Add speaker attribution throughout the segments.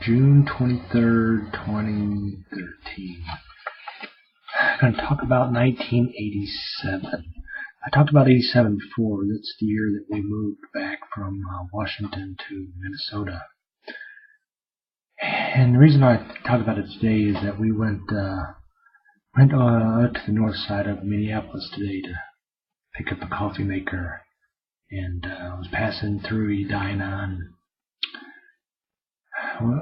Speaker 1: June 23rd, 2013. I'm going to talk about 1987. I talked about 87 before. That's the year that we moved back from Washington to Minnesota. And the reason I talk about it today is that we went to the north side of Minneapolis today to pick up a coffee maker. And I was passing through Edina and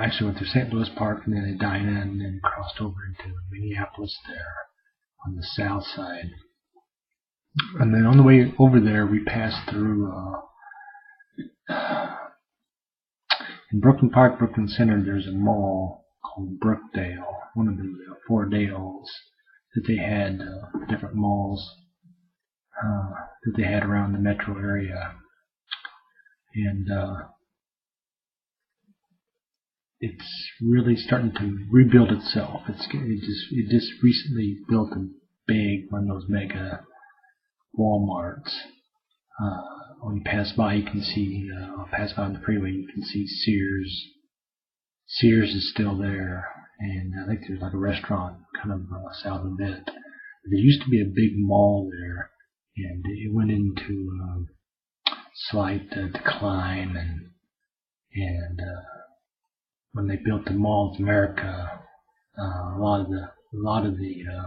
Speaker 1: actually went through St. Louis Park and then Edina and then crossed over into Minneapolis there on the south side. And then on the way over there, we passed through in Brooklyn Park, Brooklyn Center. There's a mall called Brookdale, one of the 4 Dales that they had, different malls that they had around the metro area, and it's really starting to rebuild itself. It just recently built a big one of those mega Walmarts. When you pass by, you can see, pass by on the freeway, you can see Sears. Sears is still there, and I think there's like a restaurant kind of south of it. There used to be a big mall there, and it went into slight decline, and when they built the Mall of America, a lot of the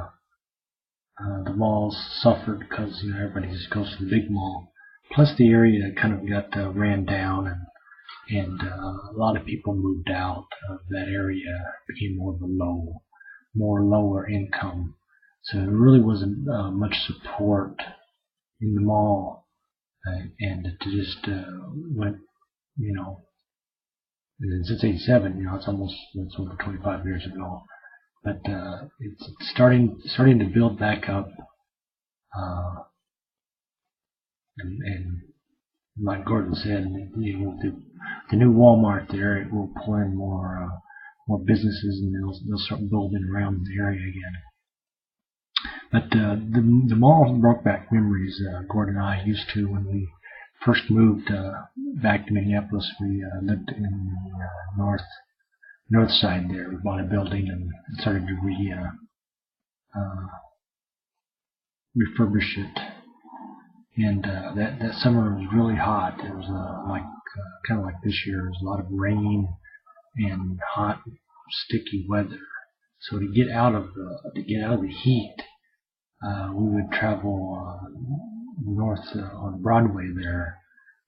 Speaker 1: malls suffered because everybody just goes to the big mall. Plus the area kind of got ran down, and a lot of people moved out of that area. It became more of a lower income. So there really wasn't much support in the mall, and it just went, and since '87, it's over 25 years ago. But it's starting to build back up, and like Gordon said, the new Walmart there, it will pull in more businesses, and they'll start building around the area again. But the mall brought back memories. Gordon and I used to, when we first moved back to Minneapolis. We lived in the north side there. We bought a building and started to refurbish it. And that summer was really hot. It was kind of like this year. There was a lot of rain and hot, sticky weather. So to get out of the heat, we would travel north on Broadway there,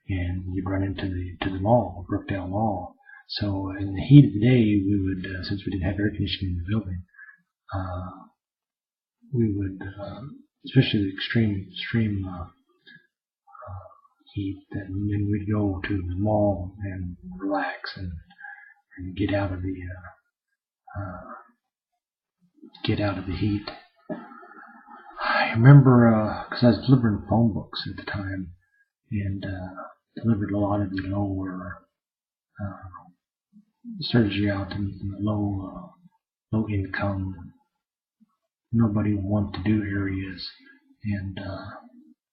Speaker 1: and you'd run into the mall, Brookdale Mall. So in the heat of the day, we would, since we didn't have air conditioning in the building, we would, especially the extreme heat, then we'd go to the mall and relax and get out of the heat. I remember, because I was delivering phone books at the time, and delivered a lot of the lower, surgery out in the low income, nobody wanted to do areas, and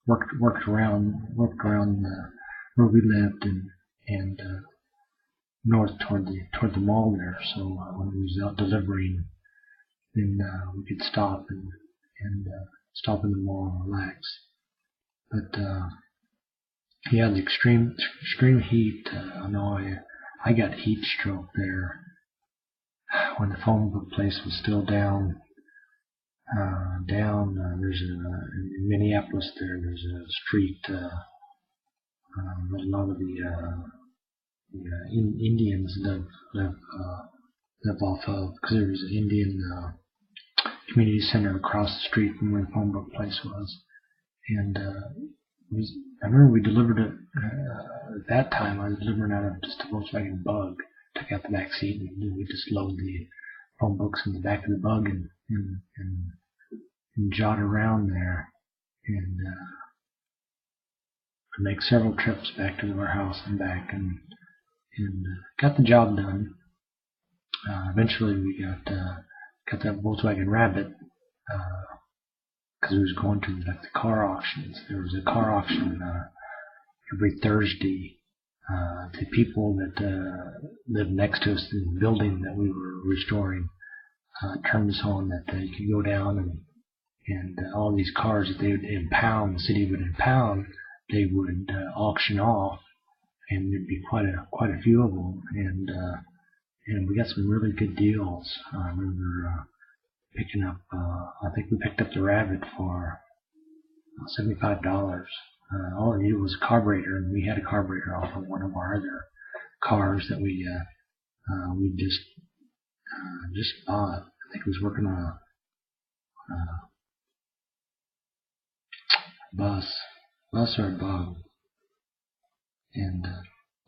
Speaker 1: worked around where we lived and north toward the mall there. So when we was out delivering, then we could stop and stop in the mall and relax. But the extreme heat. I know I got heat stroke there when the phone book place was still down. There's in Minneapolis there. There's a street that a lot of the Indians live off of, because there was an Indian community center across the street from where the phone book place was. And I remember we delivered it at that time. I was delivering out of just a Volkswagen Bug. Took out the back seat, and we just load the phone books in the back of the Bug and jot around there, and make several trips back to the warehouse and back, and got the job done. Eventually, we got that Volkswagen Rabbit, because we was going to the car auctions. There was a car auction every Thursday the people that lived next to us in the building that we were restoring turned us on that you could go down and all these cars that they would impound, the city would impound, they would auction off, and there'd be quite a few of them, and we got some really good deals. I remember picking up, I think we picked up the Rabbit for $75. All it needed was a carburetor, and we had a carburetor off of one of our other cars that we just bought. I think it was working on a bus or a bug, and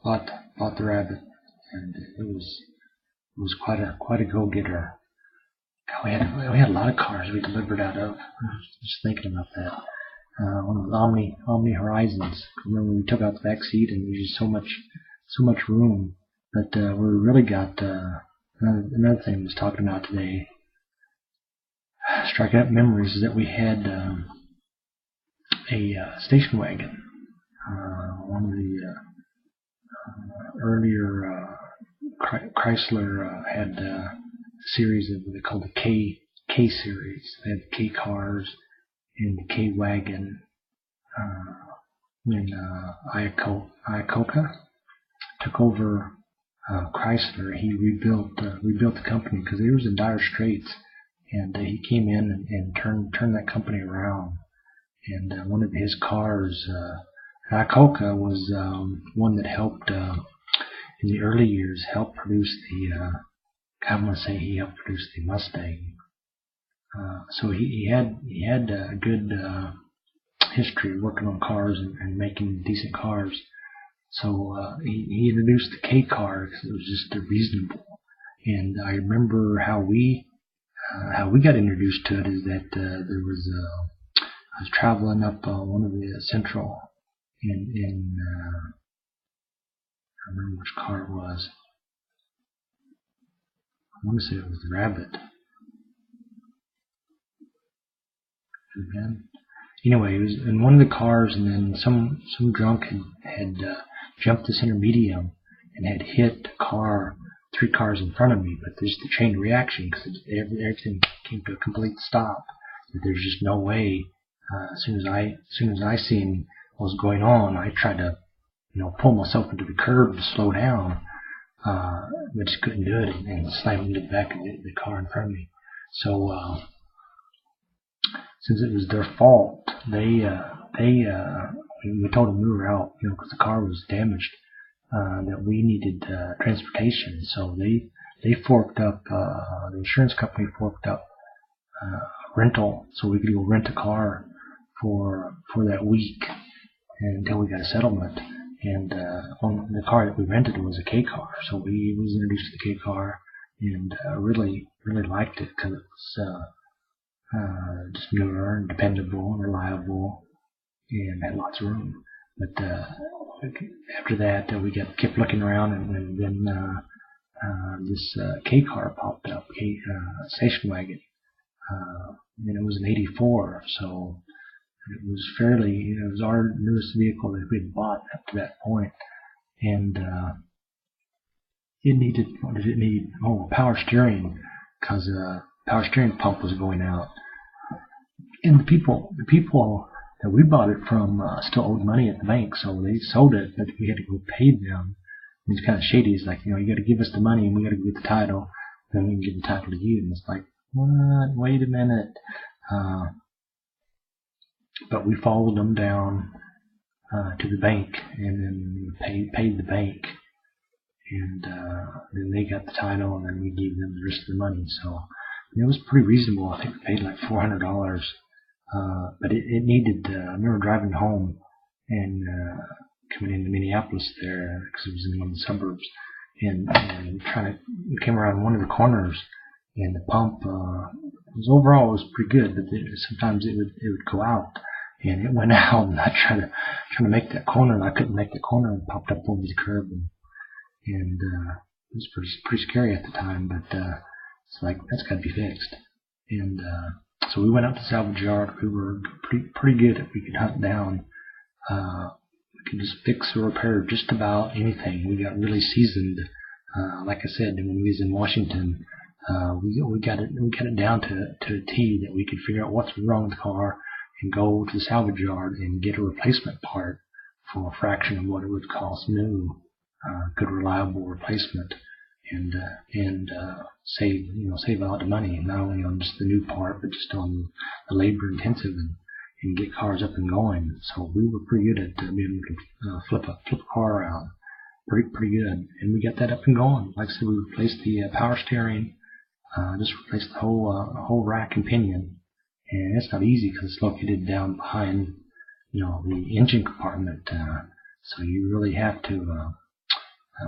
Speaker 1: bought the Rabbit, and it was quite a go-getter. We had a lot of cars we delivered out of. Just thinking about that. One of the Omni Horizons. Remember we took out the back seat and there was just so much room. But we really got another thing I was talking about today. Striking up memories is that we had a station wagon. One of the earlier Chrysler had a series of what they called the K series. They had the K cars and the K wagon. When Iacocca took over Chrysler, he rebuilt the company because they was in dire straits, and he came in and turned that company around. And one of his cars, Iacocca, was one that helped in the early years help produce the. I want to say he helped produce the Mustang. So he had a good history working on cars and making decent cars. So he introduced the K car because it was just reasonable. And I remember how we got introduced to it is that there was I was traveling up one of the Central in I remember which car it was. I want to say it was the Rabbit. Anyway, it was in one of the cars, and then some drunk had jumped the center median and had hit three cars in front of me. But there's the chain reaction because everything came to a complete stop. There's just no way. As soon as I seen what was going on, I tried to pull myself into the curb to slow down. But just couldn't do it and slammed into the back of the car in front of me. So since it was their fault, we told them we were out, because the car was damaged, that we needed transportation. So they forked up, the insurance company forked up rental, so we could go rent a car for that week until we got a settlement. And on the car that we rented was a K car, so we was introduced to the K car and really liked it because it was just newer and dependable and reliable and had lots of room. But after that, we kept looking around, and then this K car popped up, station wagon, and it was an '84, so it was fairly, it was our newest vehicle that we had bought up to that point, and it needed, what did it need? Oh, power steering, because power steering pump was going out. And the people that we bought it from still owed money at the bank, so they sold it, but we had to go pay them. And it's kind of shady. It's like, you got to give us the money and we got to get the title, then we can give the title to you. And it's like, what? Wait a minute. But we followed them down to the bank and then paid the bank. And then they got the title, and then we gave them the rest of the money. So it was pretty reasonable. I think we paid like $400. But it needed, I remember driving home and coming into Minneapolis there, because it was in one of the suburbs, and we came around one of the corners, and the pump overall was pretty good, but sometimes it would go out, and it went out, and I tried to make that corner, and I couldn't make the corner, and popped up over the curb, and it was pretty scary at the time, but it's like, that's got to be fixed. And so we went out to salvage yard. We were pretty good if we could hunt down could just fix or repair just about anything. We got really seasoned. Like I said, when we was in Washington, we got it down to a T that we could figure out what's wrong with the car and go to the salvage yard and get a replacement part for a fraction of what it would cost new. Good, reliable replacement, and save a lot of money, not only on just the new part, but just on the labor intensive and get cars up and going. So we were pretty good at being able to flip a car around, pretty good, and we got that up and going. Like I said, we replaced the power steering, just replaced the whole rack and pinion, and it's not easy because it's located down behind the engine compartment. So you really have to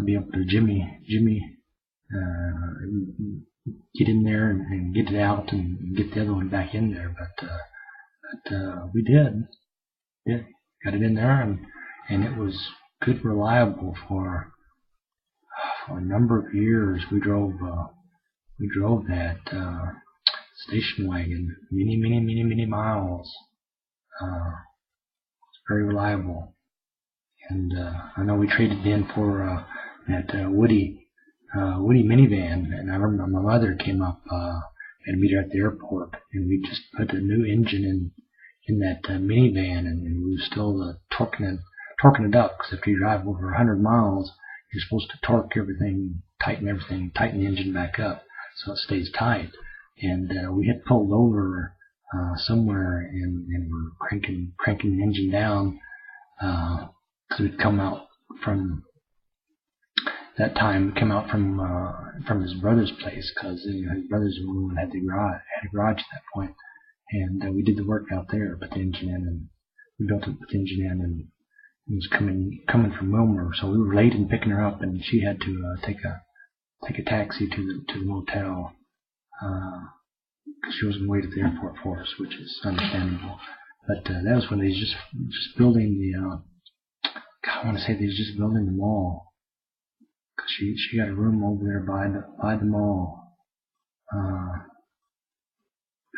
Speaker 1: be able to Jimmy get in there and get it out and get the other one back in there. But we did. Yeah, got it in there, and it was good, reliable for a number of years. We drove that station wagon many miles. It's very reliable. And I know we traded it in for that Woody minivan, and I remember my mother came up and meet her at the airport, and we just put a new engine in that minivan, and we were still torquing it up, because if you drive over 100 miles, you're supposed to torque everything, tighten the engine back up so it stays tight. And we had pulled over somewhere, and we're cranking the engine down. Because we'd come out from that time, from his brother's place, because his brother's the one who had a garage at that point, and we did the work out there, put the engine in, and we built it, put the engine in, and it was coming from Wilmer, so we were late in picking her up, and she had to take a taxi to the motel, because she was going to wait at the airport for us, which is understandable. But that was when they was just building the. I want to say they was just building the mall, because she got a room over there by the mall. But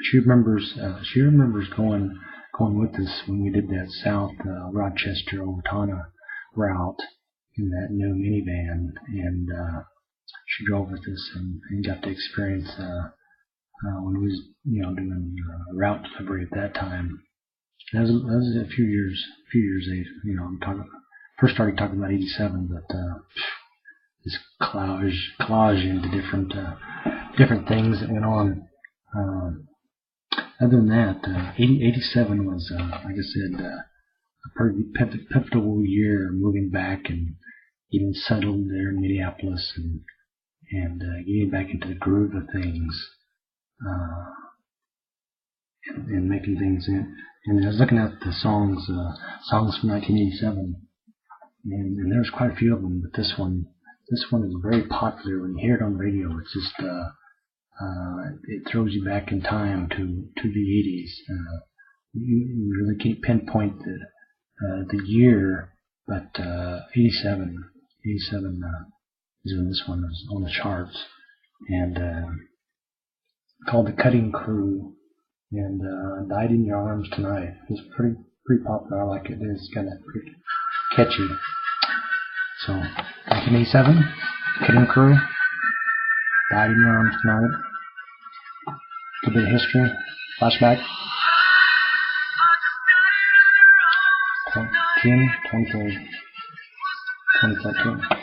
Speaker 1: she remembers going with us when we did that South Rochester Owatonna route in that new minivan, and she drove with us and got to experience when we was doing route delivery at that time. That was a few years later. I'm talking. First started talking about 87, but this collage into different things that went on. Other than that, 87 was, like I said, a pretty pivotal year, moving back and getting settled there in Minneapolis and getting back into the groove of things, and making things in. And I was looking at the songs from 1987. And there's quite a few of them, but this one is very popular. When you hear it on the radio, it's just it throws you back in time to the 80s. You really can't pinpoint the year, but 87 is when this one was on the charts, and called The Cutting Crew, and Died in Your Arms Tonight. It's pretty popular. I like it. It's kind of pretty catchy. So, 1987, Cutting Crew, Died in Your Arms Tonight. A bit of history, flashback. June 23rd, 2014.